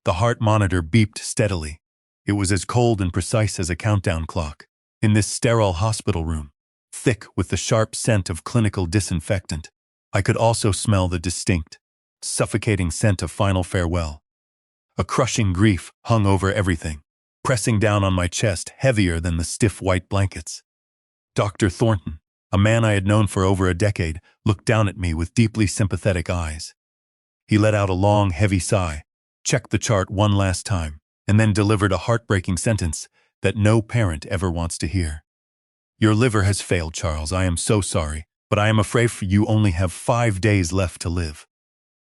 The heart monitor beeped steadily. It was as cold and precise as a countdown clock. In this sterile hospital room, thick with the sharp scent of clinical disinfectant, I could also smell the distinct, suffocating scent of final farewell. A crushing grief hung over everything, pressing down on my chest heavier than the stiff white blankets. Dr. Thornton, a man I had known for over a decade, looked down at me with deeply sympathetic eyes. He let out a long, heavy sigh, checked the chart one last time, and then delivered a heartbreaking sentence that no parent ever wants to hear. "Your liver has failed, Charles. I am so sorry, but I am afraid you only have 5 days left to live."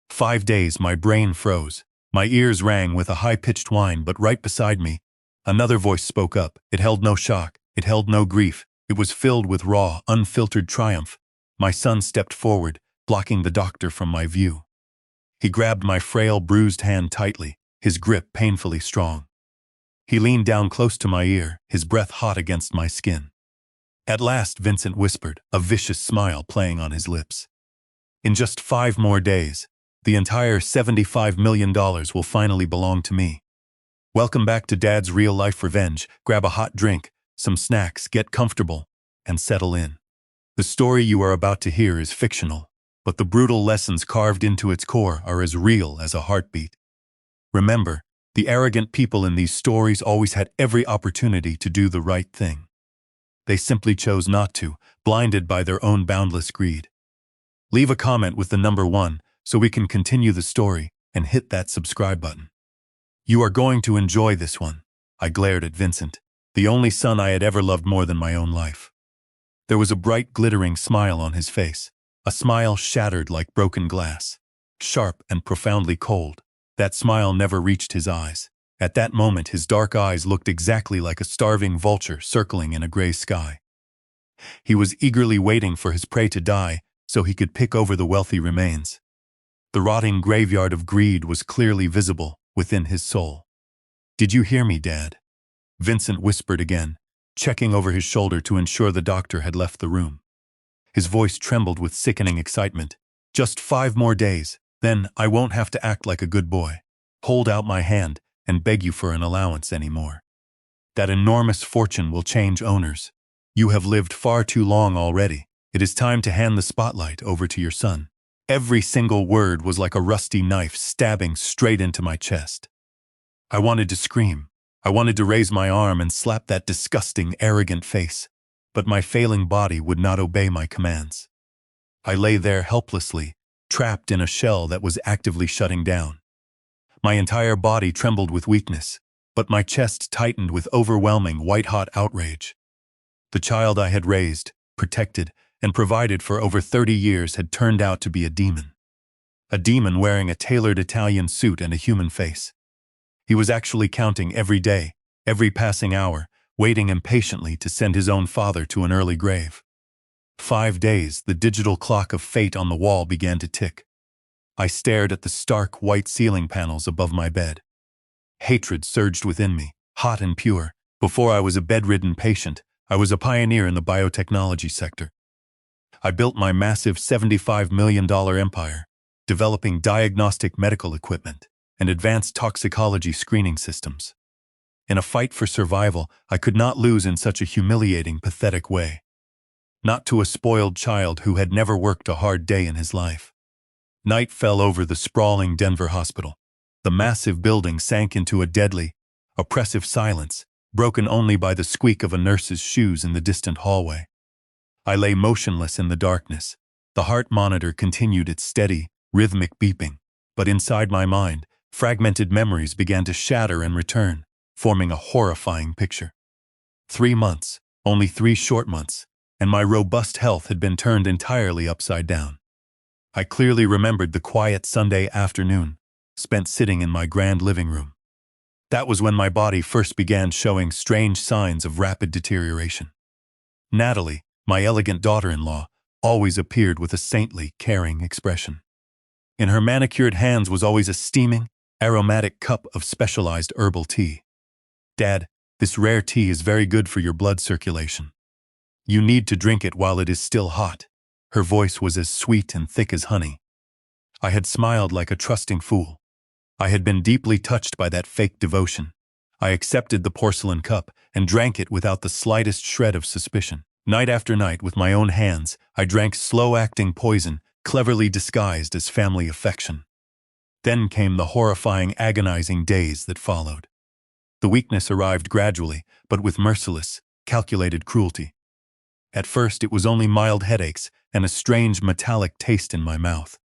5 days. My brain froze. My ears rang with a high-pitched whine, but right beside me, another voice spoke up. It held no shock. It held no grief. It was filled with raw, unfiltered triumph. My son stepped forward, blocking the doctor from my view. He grabbed my frail, bruised hand tightly, his grip painfully strong. He leaned down close to my ear, his breath hot against my skin. "At last," Vincent whispered, a vicious smile playing on his lips. "In just 5 more days, the entire $75 million will finally belong to me. Welcome back to Dad's real-life revenge. Grab a hot drink, some snacks, get comfortable, and settle in. The story you are about to hear is fictional, but the brutal lessons carved into its core are as real as a heartbeat. Remember, the arrogant people in these stories always had every opportunity to do the right thing. They simply chose not to, blinded by their own boundless greed." Leave a comment with the number 1 so we can continue the story, and hit that subscribe button. "You are going to enjoy this one." I glared at Vincent, the only son I had ever loved more than my own life. There was a bright, glittering smile on his face, a smile shattered like broken glass, sharp and profoundly cold. That smile never reached his eyes. At that moment, his dark eyes looked exactly like a starving vulture circling in a gray sky. He was eagerly waiting for his prey to die so he could pick over the wealthy remains. The rotting graveyard of greed was clearly visible within his soul. "Did you hear me, Dad?" Vincent whispered again, checking over his shoulder to ensure the doctor had left the room. His voice trembled with sickening excitement. "Just 5 more days, then I won't have to act like a good boy, hold out my hand, and beg you for an allowance anymore. That enormous fortune will change owners. You have lived far too long already. It is time to hand the spotlight over to your son." Every single word was like a rusty knife stabbing straight into my chest. I wanted to scream. I wanted to raise my arm and slap that disgusting, arrogant face, but my failing body would not obey my commands. I lay there helplessly, trapped in a shell that was actively shutting down. My entire body trembled with weakness, but my chest tightened with overwhelming, white-hot outrage. The child I had raised, protected, and provided for over 30 years had turned out to be a demon. A demon wearing a tailored Italian suit and a human face. He was actually counting every day, every passing hour, waiting impatiently to send his own father to an early grave. 5 days, the digital clock of fate on the wall began to tick. I stared at the stark white ceiling panels above my bed. Hatred surged within me, hot and pure. Before I was a bedridden patient, I was a pioneer in the biotechnology sector. I built my massive $75 million empire, developing diagnostic medical equipment and advanced toxicology screening systems. In a fight for survival, I could not lose in such a humiliating, pathetic way. Not to a spoiled child who had never worked a hard day in his life. Night fell over the sprawling Denver hospital. The massive building sank into a deadly, oppressive silence, broken only by the squeak of a nurse's shoes in the distant hallway. I lay motionless in the darkness. The heart monitor continued its steady, rhythmic beeping, but inside my mind, fragmented memories began to shatter and return, forming a horrifying picture. 3 months, only 3 short months, and my robust health had been turned entirely upside down. I clearly remembered the quiet Sunday afternoon, spent sitting in my grand living room. That was when my body first began showing strange signs of rapid deterioration. Natalie, my elegant daughter-in-law, always appeared with a saintly, caring expression. In her manicured hands was always a steaming, aromatic cup of specialized herbal tea. "Dad, this rare tea is very good for your blood circulation. You need to drink it while it is still hot." Her voice was as sweet and thick as honey. I had smiled like a trusting fool. I had been deeply touched by that fake devotion. I accepted the porcelain cup and drank it without the slightest shred of suspicion. Night after night, with my own hands, I drank slow-acting poison, cleverly disguised as family affection. Then came the horrifying, agonizing days that followed. The weakness arrived gradually, but with merciless, calculated cruelty. At first, it was only mild headaches and a strange metallic taste in my mouth.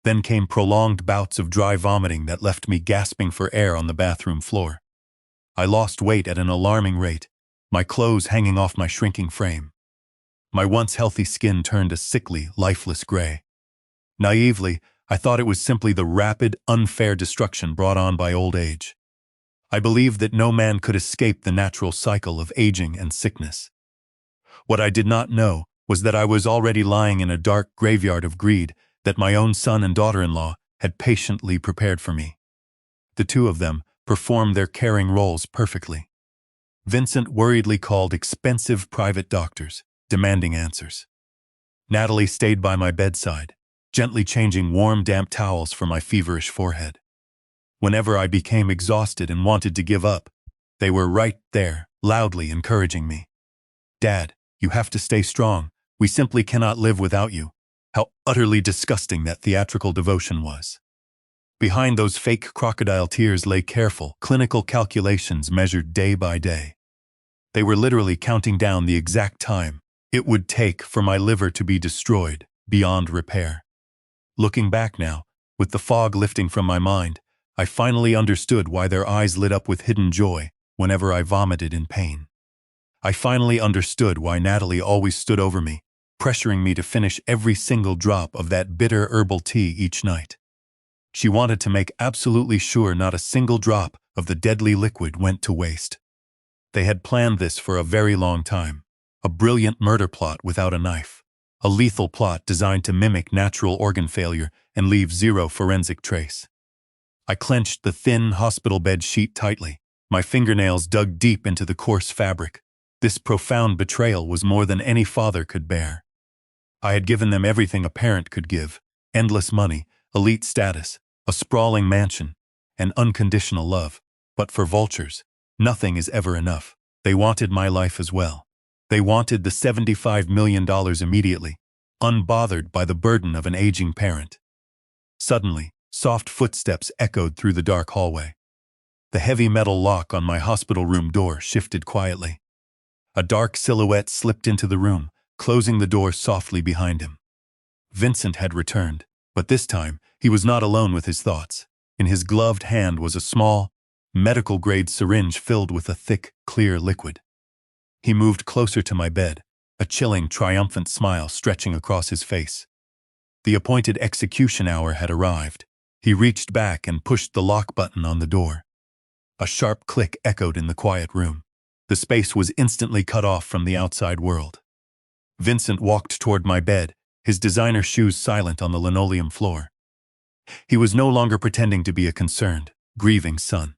Then came prolonged bouts of dry vomiting that left me gasping for air on the bathroom floor. I lost weight at an alarming rate, my clothes hanging off my shrinking frame. My once healthy skin turned a sickly, lifeless gray. Naively, I thought it was simply the rapid, unfair destruction brought on by old age. I believed that no man could escape the natural cycle of aging and sickness. What I did not know was that I was already lying in a dark graveyard of greed that my own son and daughter-in-law had patiently prepared for me. The two of them performed their caring roles perfectly. Vincent worriedly called expensive private doctors, demanding answers. Natalie stayed by my bedside, gently changing warm, damp towels for my feverish forehead. Whenever I became exhausted and wanted to give up, they were right there, loudly encouraging me. "Dad, you have to stay strong. We simply cannot live without you." How utterly disgusting that theatrical devotion was. Behind those fake crocodile tears lay careful, clinical calculations measured day by day. They were literally counting down the exact time it would take for my liver to be destroyed, beyond repair. Looking back now, with the fog lifting from my mind, I finally understood why their eyes lit up with hidden joy whenever I vomited in pain. I finally understood why Natalie always stood over me, pressuring me to finish every single drop of that bitter herbal tea each night. She wanted to make absolutely sure not a single drop of the deadly liquid went to waste. They had planned this for a very long time, a brilliant murder plot without a knife, a lethal plot designed to mimic natural organ failure and leave zero forensic trace. I clenched the thin hospital bed sheet tightly, my fingernails dug deep into the coarse fabric. This profound betrayal was more than any father could bear. I had given them everything a parent could give: endless money, elite status, a sprawling mansion, and unconditional love. But for vultures, nothing is ever enough. They wanted my life as well. They wanted the $75 million immediately, unbothered by the burden of an aging parent. Suddenly, soft footsteps echoed through the dark hallway. The heavy metal lock on my hospital room door shifted quietly. A dark silhouette slipped into the room, closing the door softly behind him. Vincent had returned, but this time he was not alone with his thoughts. In his gloved hand was a small, medical-grade syringe filled with a thick, clear liquid. He moved closer to my bed, a chilling, triumphant smile stretching across his face. The appointed execution hour had arrived. He reached back and pushed the lock button on the door. A sharp click echoed in the quiet room. The space was instantly cut off from the outside world. Vincent walked toward my bed, his designer shoes silent on the linoleum floor. He was no longer pretending to be a concerned, grieving son.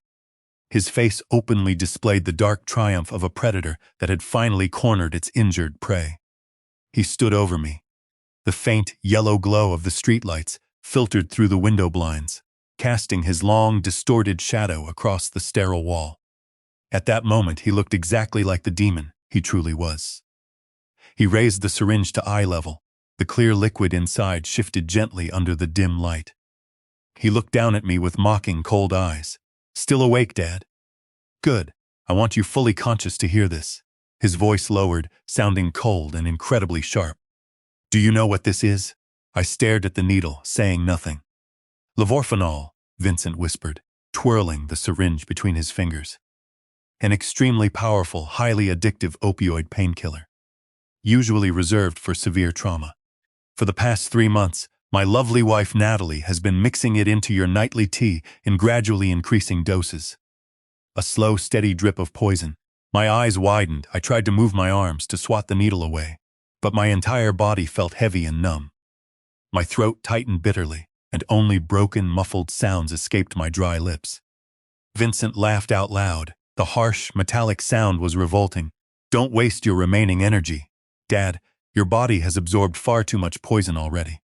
His face openly displayed the dark triumph of a predator that had finally cornered its injured prey. He stood over me. The faint, yellow glow of the streetlights filtered through the window blinds, casting his long, distorted shadow across the sterile wall. At that moment, he looked exactly like the demon he truly was. He raised the syringe to eye level. The clear liquid inside shifted gently under the dim light. He looked down at me with mocking, cold eyes. "Still awake, Dad?" "Good. I want you fully conscious to hear this." His voice lowered, sounding cold and incredibly sharp. "Do you know what this is?" I stared at the needle, saying nothing. "Levorphanol," Vincent whispered, twirling the syringe between his fingers. "An extremely powerful, highly addictive opioid painkiller, usually reserved for severe trauma. For the past 3 months, my lovely wife Natalie has been mixing it into your nightly tea in gradually increasing doses." A slow, steady drip of poison. My eyes widened. I tried to move my arms to swat the needle away, but my entire body felt heavy and numb. My throat tightened bitterly, and only broken, muffled sounds escaped my dry lips. Vincent laughed out loud. The harsh, metallic sound was revolting. "Don't waste your remaining energy. Dad, your body has absorbed far too much poison already.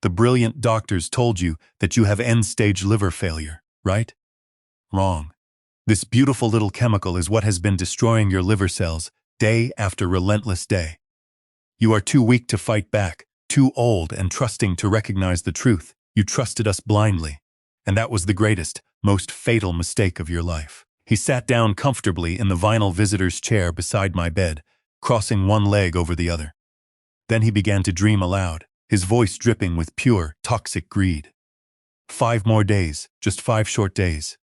The brilliant doctors told you that you have end-stage liver failure. right? Wrong. This beautiful little chemical is what has been destroying your liver cells day after relentless day. You are too weak to fight back, too old and trusting to recognize the truth. You trusted us blindly. And that was the greatest, most fatal mistake of your life. He sat down comfortably in the vinyl visitor's chair beside my bed, crossing one leg over the other. Then he began to dream aloud, his voice dripping with pure, toxic greed. 5 more days, just 5 short days.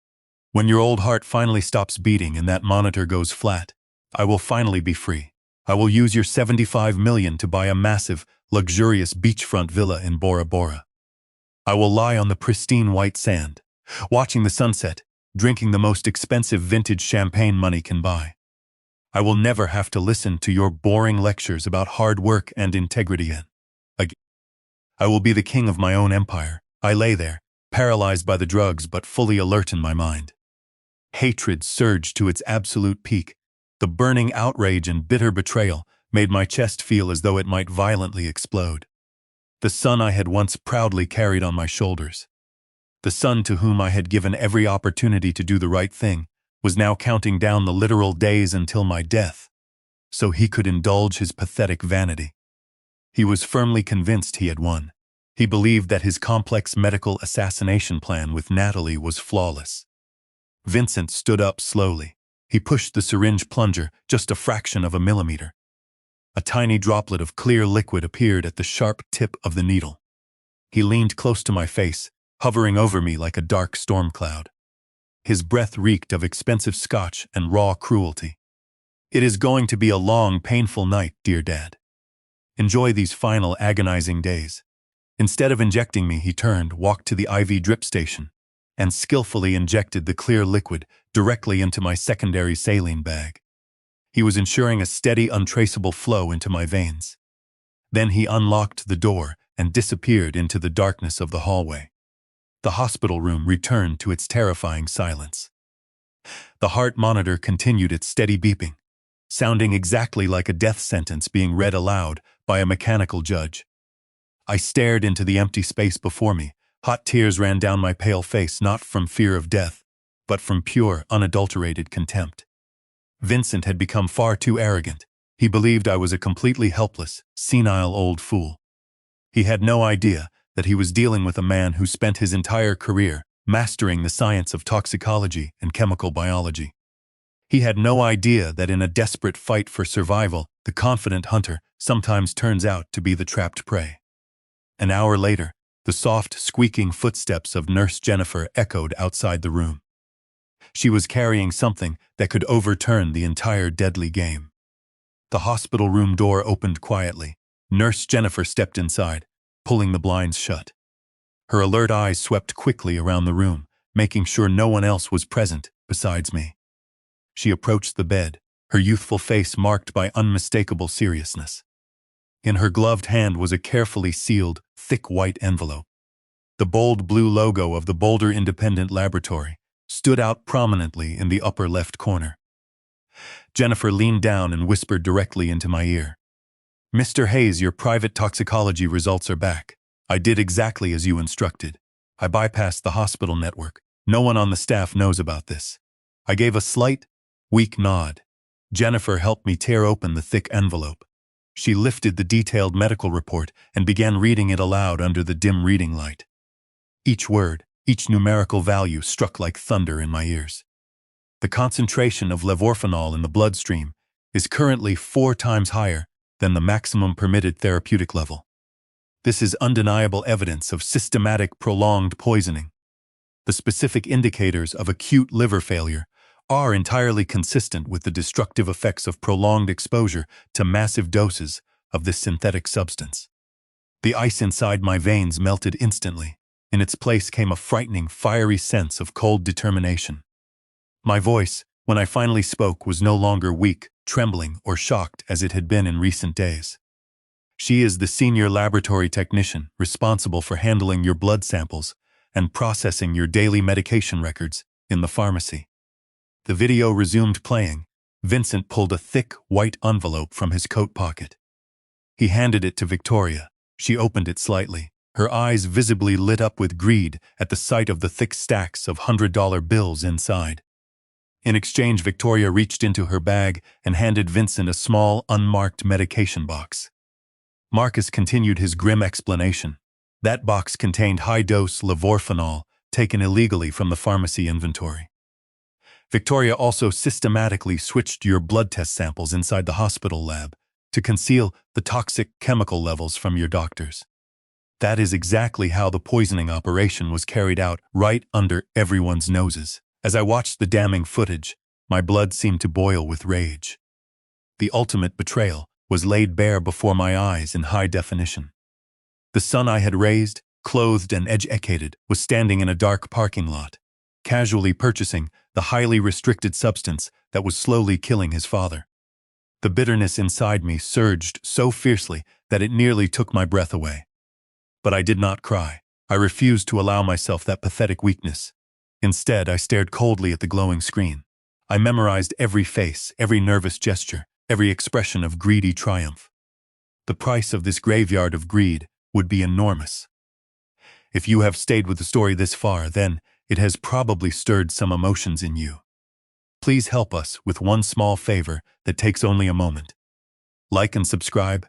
When your old heart finally stops beating and that monitor goes flat, I will finally be free. I will use your $75 million to buy a massive, luxurious beachfront villa in Bora Bora. I will lie on the pristine white sand, watching the sunset, drinking the most expensive vintage champagne money can buy. I will never have to listen to your boring lectures about hard work and integrity again. I will be the king of my own empire. I lay there, paralyzed by the drugs but fully alert in my mind. Hatred surged to its absolute peak. The burning outrage and bitter betrayal made my chest feel as though it might violently explode. The son I had once proudly carried on my shoulders, the son to whom I had given every opportunity to do the right thing, was now counting down the literal days until my death, so he could indulge his pathetic vanity. He was firmly convinced he had won. He believed that his complex medical assassination plan with Natalie was flawless. Vincent stood up slowly. He pushed the syringe plunger just a fraction of a millimeter. A tiny droplet of clear liquid appeared at the sharp tip of the needle. He leaned close to my face, hovering over me like a dark storm cloud. His breath reeked of expensive scotch and raw cruelty. It is going to be a long, painful night, dear Dad. Enjoy these final agonizing days. Instead of injecting me, he turned, walked to the IV drip station, and skillfully injected the clear liquid directly into my secondary saline bag. He was ensuring a steady, untraceable flow into my veins. Then he unlocked the door and disappeared into the darkness of the hallway. The hospital room returned to its terrifying silence. The heart monitor continued its steady beeping, sounding exactly like a death sentence being read aloud by a mechanical judge. I stared into the empty space before me. Hot tears ran down my pale face, not from fear of death, but from pure, unadulterated contempt. Vincent had become far too arrogant. He believed I was a completely helpless, senile old fool. He had no idea that he was dealing with a man who spent his entire career mastering the science of toxicology and chemical biology. He had no idea that in a desperate fight for survival, the confident hunter sometimes turns out to be the trapped prey. An hour later, the soft, squeaking footsteps of Nurse Jennifer echoed outside the room. She was carrying something that could overturn the entire deadly game. The hospital room door opened quietly. Nurse Jennifer stepped inside, pulling the blinds shut. Her alert eyes swept quickly around the room, making sure no one else was present besides me. She approached the bed, her youthful face marked by unmistakable seriousness. In her gloved hand was a carefully sealed, thick white envelope. The bold blue logo of the Boulder Independent Laboratory stood out prominently in the upper left corner. Jennifer leaned down and whispered directly into my ear. "Mr. Hayes, your private toxicology results are back. I did exactly as you instructed. I bypassed the hospital network. No one on the staff knows about this." I gave a slight, weak nod. Jennifer helped me tear open the thick envelope. She lifted the detailed medical report and began reading it aloud under the dim reading light. Each word, each numerical value struck like thunder in my ears. The concentration of levorphanol in the bloodstream is currently 4 times higher than the maximum permitted therapeutic level. This is undeniable evidence of systematic prolonged poisoning. The specific indicators of acute liver failure are entirely consistent with the destructive effects of prolonged exposure to massive doses of this synthetic substance. The ice inside my veins melted instantly. In its place came a frightening, fiery sense of cold determination. My voice, when I finally spoke, was no longer weak, trembling, or shocked as it had been in recent days. "She is the senior laboratory technician responsible for handling your blood samples and processing your daily medication records in the pharmacy." The video resumed playing. Vincent pulled a thick, white envelope from his coat pocket. He handed it to Victoria. She opened it slightly, Her eyes visibly lit up with greed at the sight of the thick stacks of $100 bills inside. In exchange, Victoria reached into her bag and handed Vincent a small, unmarked medication box. Marcus continued his grim explanation. That box contained high-dose levorphanol taken illegally from the pharmacy inventory. Victoria also systematically switched your blood test samples inside the hospital lab to conceal the toxic chemical levels from your doctors. That is exactly how the poisoning operation was carried out right under everyone's noses. As I watched the damning footage, my blood seemed to boil with rage. The ultimate betrayal was laid bare before my eyes in high definition. The son I had raised, clothed and educated, was standing in a dark parking lot, casually purchasing the highly restricted substance that was slowly killing his father. The bitterness inside me surged so fiercely that it nearly took my breath away. But I did not cry. I refused to allow myself that pathetic weakness. Instead, I stared coldly at the glowing screen. I memorized every face, every nervous gesture, every expression of greedy triumph. The price of this graveyard of greed would be enormous. If you have stayed with the story this far, then it has probably stirred some emotions in you. Please help us with one small favor that takes only a moment. Like and subscribe.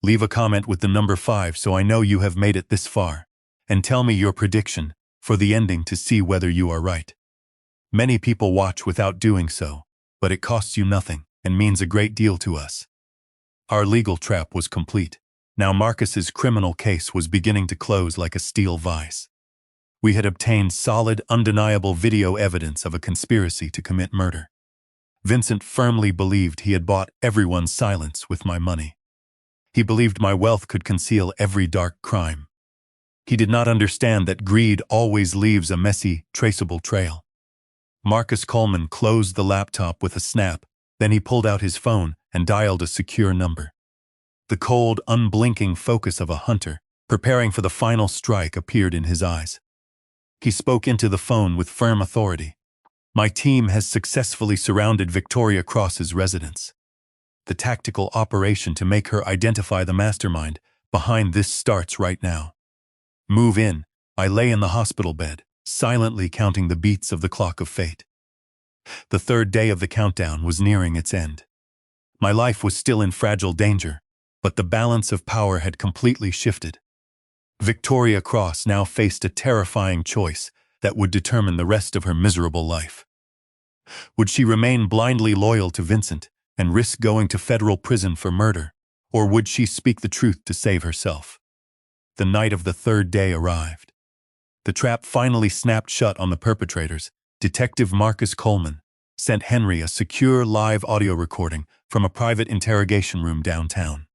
Leave a comment with the number 5 so I know you have made it this far. And tell me your prediction for the ending to see whether you are right. Many people watch without doing so, but it costs you nothing and means a great deal to us. Our legal trap was complete. Now Marcus's criminal case was beginning to close like a steel vise. We had obtained solid, undeniable video evidence of a conspiracy to commit murder. Vincent firmly believed he had bought everyone's silence with my money. He believed my wealth could conceal every dark crime. He did not understand that greed always leaves a messy, traceable trail. Marcus Coleman closed the laptop with a snap, then he pulled out his phone and dialed a secure number. The cold, unblinking focus of a hunter, preparing for the final strike, appeared in his eyes. He spoke into the phone with firm authority. My team has successfully surrounded Victoria Cross's residence. The tactical operation to make her identify the mastermind behind this starts right now. Move in. I lay in the hospital bed, silently counting the beats of the clock of fate. The third day of the countdown was nearing its end. My life was still in fragile danger, but the balance of power had completely shifted. Victoria Cross now faced a terrifying choice that would determine the rest of her miserable life. Would she remain blindly loyal to Vincent and risk going to federal prison for murder, or would she speak the truth to save herself? The night of the third day arrived. The trap finally snapped shut on the perpetrators. Detective Marcus Coleman sent Henry a secure live audio recording from a private interrogation room downtown.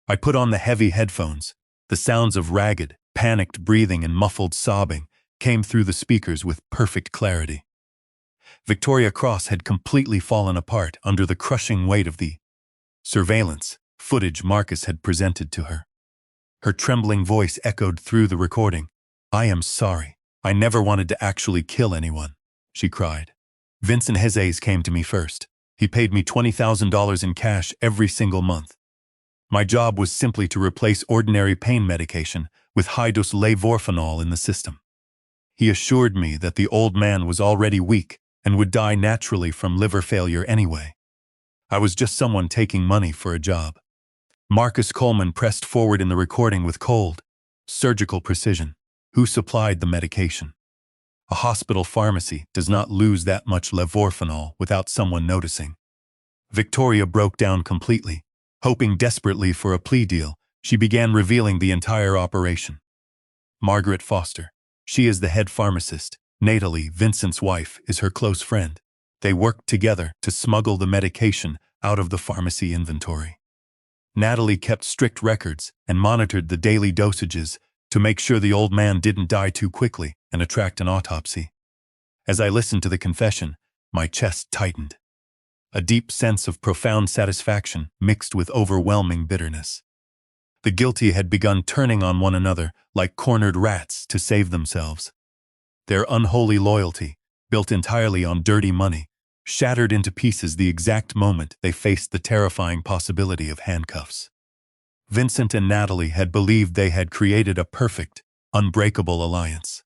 I put on the heavy headphones. The sounds of ragged, panicked breathing and muffled sobbing came through the speakers with perfect clarity. Victoria Cross had completely fallen apart under the crushing weight of the surveillance footage Marcus had presented to her. Her trembling voice echoed through the recording. "I am sorry. I never wanted to actually kill anyone," she cried. "Vincent Hezes came to me first. He paid me $20,000 in cash every single month. My job was simply to replace ordinary pain medication with high-dose levorphanol in the system. He assured me that the old man was already weak and would die naturally from liver failure anyway. I was just someone taking money for a job." Marcus Coleman pressed forward in the recording with cold, surgical precision. Who supplied the medication? A hospital pharmacy does not lose that much levorphanol without someone noticing. Victoria broke down completely. Hoping desperately for a plea deal, she began revealing the entire operation. Margaret Foster. She is the head pharmacist. Natalie, Vincent's wife, is her close friend. They worked together to smuggle the medication out of the pharmacy inventory. Natalie kept strict records and monitored the daily dosages to make sure the old man didn't die too quickly and attract an autopsy. As I listened to the confession, my chest tightened. A deep sense of profound satisfaction mixed with overwhelming bitterness. The guilty had begun turning on one another like cornered rats to save themselves. Their unholy loyalty, built entirely on dirty money, shattered into pieces the exact moment they faced the terrifying possibility of handcuffs. Vincent and Natalie had believed they had created a perfect, unbreakable alliance.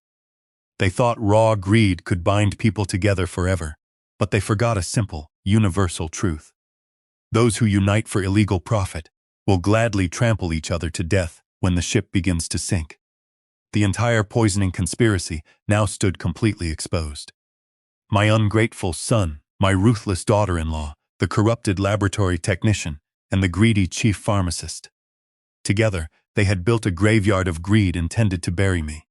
They thought raw greed could bind people together forever, but they forgot a simple, universal truth. Those who unite for illegal profit will gladly trample each other to death when the ship begins to sink. The entire poisoning conspiracy now stood completely exposed. My ungrateful son, my ruthless daughter-in-law, the corrupted laboratory technician, and the greedy chief pharmacist. Together, they had built a graveyard of greed intended to bury me.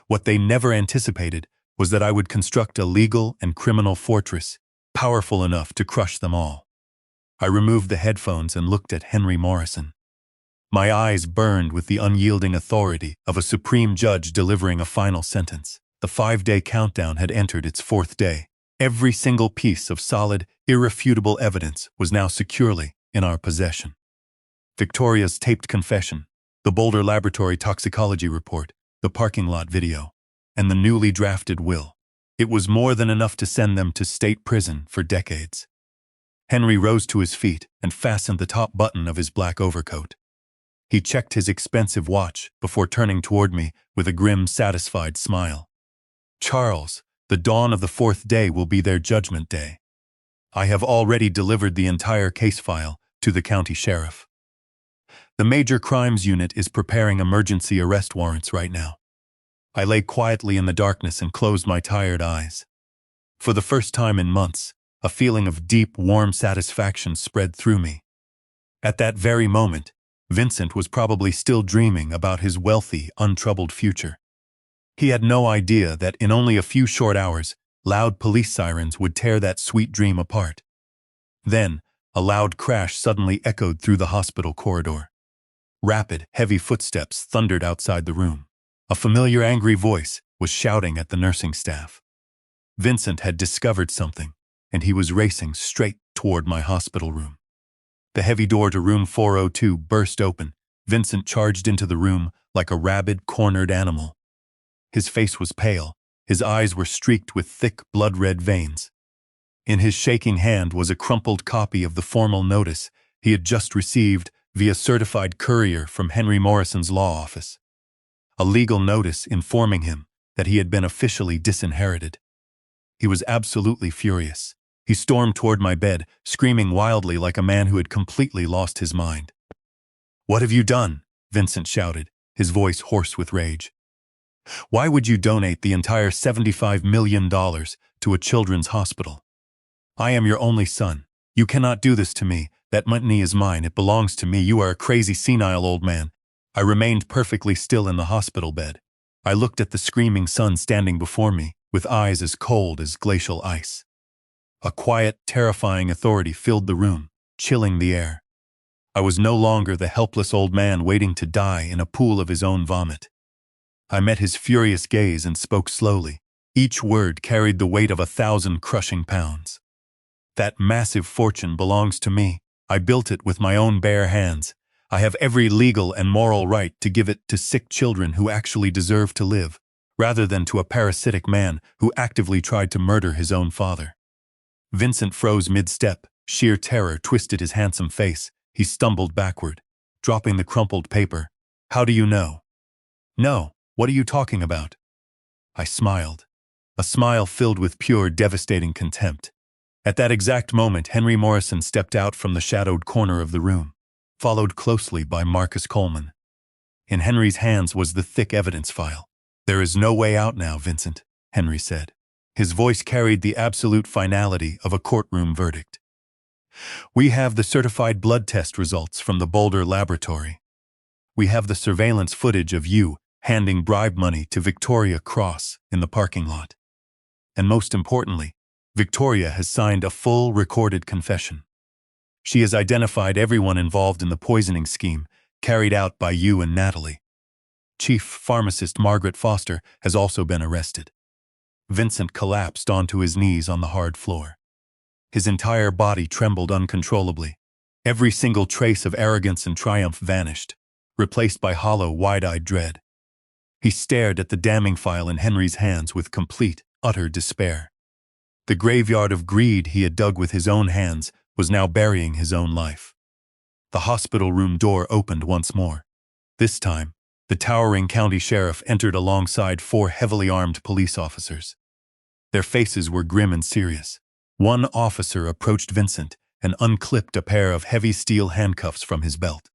What they never anticipated was that I would construct a legal and criminal fortress, powerful enough to crush them all. I removed the headphones and looked at Henry Morrison. My eyes burned with the unyielding authority of a supreme judge delivering a final sentence. The 5-day countdown had entered its 4th day. Every single piece of solid, irrefutable evidence was now securely in our possession. Victoria's taped confession, the Boulder Laboratory toxicology report, the parking lot video, and the newly drafted will. It was more than enough to send them to state prison for decades. Henry rose to his feet and fastened the top button of his black overcoat. He checked his expensive watch before turning toward me with a grim, satisfied smile. Charles, the dawn of the 4th day will be their judgment day. I have already delivered the entire case file to the county sheriff. The Major Crimes Unit is preparing emergency arrest warrants right now. I lay quietly in the darkness and closed my tired eyes. For the first time in months, a feeling of deep, warm satisfaction spread through me. At that very moment, Vincent was probably still dreaming about his wealthy, untroubled future. He had no idea that in only a few short hours, loud police sirens would tear that sweet dream apart. Then, a loud crash suddenly echoed through the hospital corridor. Rapid, heavy footsteps thundered outside the room. A familiar, angry voice was shouting at the nursing staff. Vincent had discovered something, and he was racing straight toward my hospital room. The heavy door to room 402 burst open. Vincent charged into the room like a rabid, cornered animal. His face was pale. His eyes were streaked with thick, blood-red veins. In his shaking hand was a crumpled copy of the formal notice he had just received via certified courier from Henry Morrison's law office. A legal notice informing him that he had been officially disinherited. He was absolutely furious. He stormed toward my bed, screaming wildly like a man who had completely lost his mind. "What have you done?" Vincent shouted, his voice hoarse with rage. "Why would you donate the entire $75 million to a children's hospital? I am your only son. You cannot do this to me. That money is mine. It belongs to me. You are a crazy, senile old man." I remained perfectly still in the hospital bed. I looked at the screaming son standing before me, with eyes as cold as glacial ice. A quiet, terrifying authority filled the room, chilling the air. I was no longer the helpless old man waiting to die in a pool of his own vomit. I met his furious gaze and spoke slowly. Each word carried the weight of 1,000 crushing pounds. "That massive fortune belongs to me. I built it with my own bare hands. I have every legal and moral right to give it to sick children who actually deserve to live, rather than to a parasitic man who actively tried to murder his own father." Vincent froze mid-step. Sheer terror twisted his handsome face. He stumbled backward, dropping the crumpled paper. "How do you know?" "No, what are you talking about?" I smiled, a smile filled with pure, devastating contempt. At that exact moment, Henry Morrison stepped out from the shadowed corner of the room, followed closely by Marcus Coleman. In Henry's hands was the thick evidence file. "There is no way out now, Vincent," Henry said. His voice carried the absolute finality of a courtroom verdict. "We have the certified blood test results from the Boulder Laboratory. We have the surveillance footage of you handing bribe money to Victoria Cross in the parking lot. And most importantly, Victoria has signed a full recorded confession. She has identified everyone involved in the poisoning scheme carried out by you and Natalie. Chief Pharmacist Margaret Foster has also been arrested." Vincent collapsed onto his knees on the hard floor. His entire body trembled uncontrollably. Every single trace of arrogance and triumph vanished, replaced by hollow, wide-eyed dread. He stared at the damning file in Henry's hands with complete, utter despair. The graveyard of greed he had dug with his own hands was now burying his own life. The hospital room door opened once more. This time, the towering county sheriff entered alongside 4 heavily armed police officers. Their faces were grim and serious. One officer approached Vincent and unclipped a pair of heavy steel handcuffs from his belt.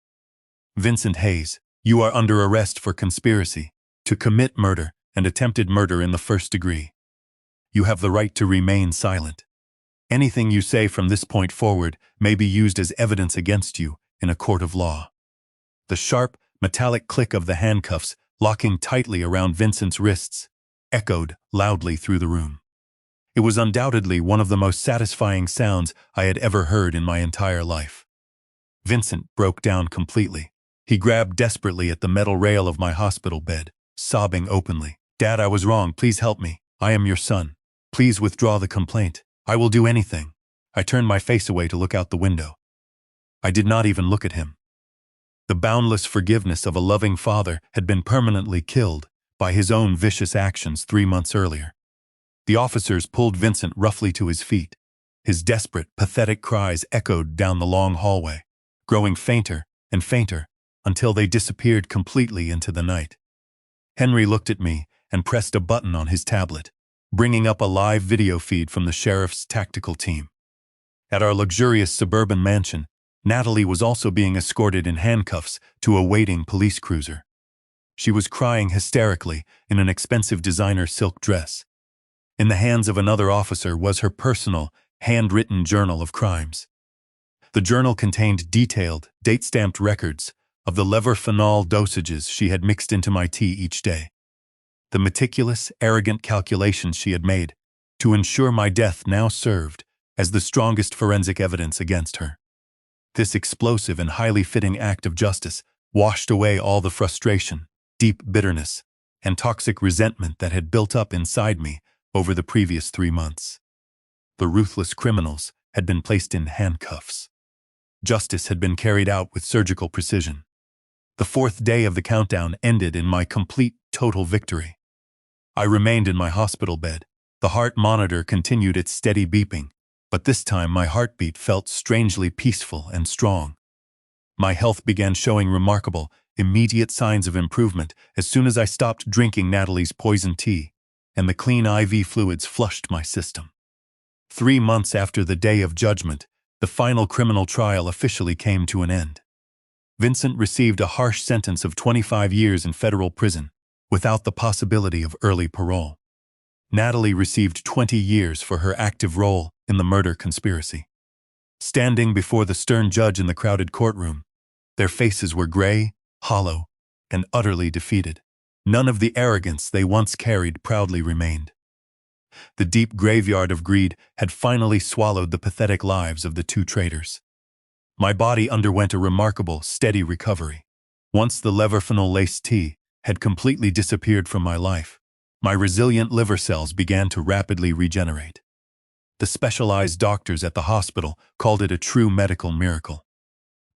"Vincent Hayes, you are under arrest for conspiracy to commit murder and attempted murder in the first degree. You have the right to remain silent. Anything you say from this point forward may be used as evidence against you in a court of law." The sharp, metallic click of the handcuffs, locking tightly around Vincent's wrists, echoed loudly through the room. It was undoubtedly one of the most satisfying sounds I had ever heard in my entire life. Vincent broke down completely. He grabbed desperately at the metal rail of my hospital bed, sobbing openly. "Dad, I was wrong. Please help me. I am your son. Please withdraw the complaint. I will do anything." I turned my face away to look out the window. I did not even look at him. The boundless forgiveness of a loving father had been permanently killed by his own vicious actions 3 months earlier. The officers pulled Vincent roughly to his feet. His desperate, pathetic cries echoed down the long hallway, growing fainter and fainter until they disappeared completely into the night. Henry looked at me and pressed a button on his tablet, bringing up a live video feed from the sheriff's tactical team. At our luxurious suburban mansion, Natalie was also being escorted in handcuffs to a waiting police cruiser. She was crying hysterically in an expensive designer silk dress. In the hands of another officer was her personal, handwritten journal of crimes. The journal contained detailed, date-stamped records of the levorphenol dosages she had mixed into my tea each day. The meticulous, arrogant calculations she had made to ensure my death now served as the strongest forensic evidence against her. This explosive and highly fitting act of justice washed away all the frustration, deep bitterness, and toxic resentment that had built up inside me over the previous 3 months. The ruthless criminals had been placed in handcuffs. Justice had been carried out with surgical precision. The 4th day of the countdown ended in my complete, total victory. I remained in my hospital bed. The heart monitor continued its steady beeping, but this time my heartbeat felt strangely peaceful and strong. My health began showing remarkable, immediate signs of improvement as soon as I stopped drinking Natalie's poison tea, and the clean IV fluids flushed my system. 3 months after the day of judgment, the final criminal trial officially came to an end. Vincent received a harsh sentence of 25 years in federal prison, without the possibility of early parole. Natalie received 20 years for her active role in the murder conspiracy. Standing before the stern judge in the crowded courtroom, their faces were gray, hollow, and utterly defeated. None of the arrogance they once carried proudly remained. The deep graveyard of greed had finally swallowed the pathetic lives of the 2 traitors. My body underwent a remarkable, steady recovery. Once the levorphenol-laced tea had completely disappeared from my life, my resilient liver cells began to rapidly regenerate. The specialized doctors at the hospital called it a true medical miracle.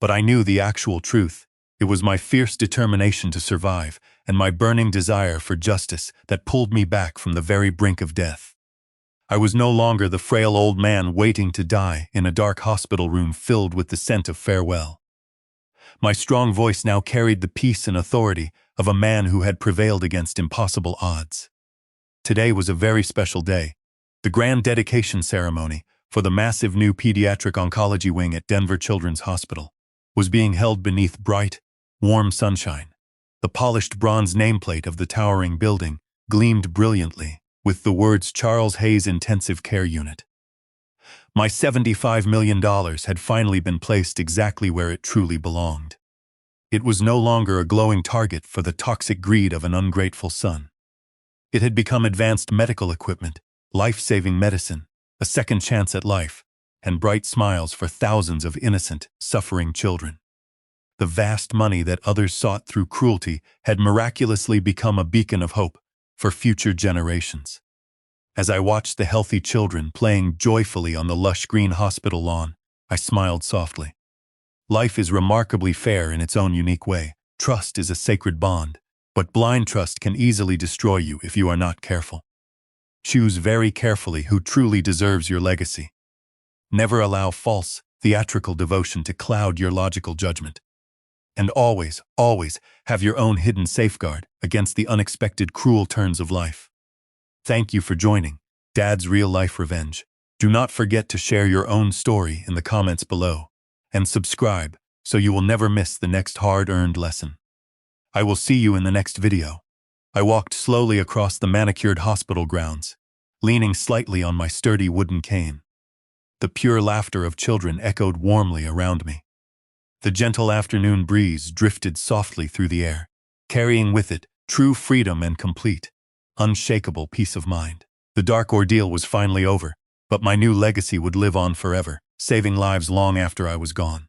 But I knew the actual truth. It was my fierce determination to survive and my burning desire for justice that pulled me back from the very brink of death. I was no longer the frail old man waiting to die in a dark hospital room filled with the scent of farewell. My strong voice now carried the peace and authority of a man who had prevailed against impossible odds. Today was a very special day. The grand dedication ceremony for the massive new pediatric oncology wing at Denver Children's Hospital was being held beneath bright, warm sunshine. The polished bronze nameplate of the towering building gleamed brilliantly with the words Charles Hayes Intensive Care Unit. My $75 million had finally been placed exactly where it truly belonged. It was no longer a glowing target for the toxic greed of an ungrateful son. It had become advanced medical equipment, life-saving medicine, a second chance at life, and bright smiles for thousands of innocent, suffering children. The vast money that others sought through cruelty had miraculously become a beacon of hope for future generations. As I watched the healthy children playing joyfully on the lush green hospital lawn, I smiled softly. Life is remarkably fair in its own unique way. Trust is a sacred bond, but blind trust can easily destroy you if you are not careful. Choose very carefully who truly deserves your legacy. Never allow false, theatrical devotion to cloud your logical judgment. And always, always have your own hidden safeguard against the unexpected cruel turns of life. Thank you for joining Dad's Real Life Revenge. Do not forget to share your own story in the comments below and subscribe so you will never miss the next hard-earned lesson. I will see you in the next video. I walked slowly across the manicured hospital grounds, leaning slightly on my sturdy wooden cane. The pure laughter of children echoed warmly around me. The gentle afternoon breeze drifted softly through the air, carrying with it true freedom and complete, unshakable peace of mind. The dark ordeal was finally over, but my new legacy would live on forever, saving lives long after I was gone.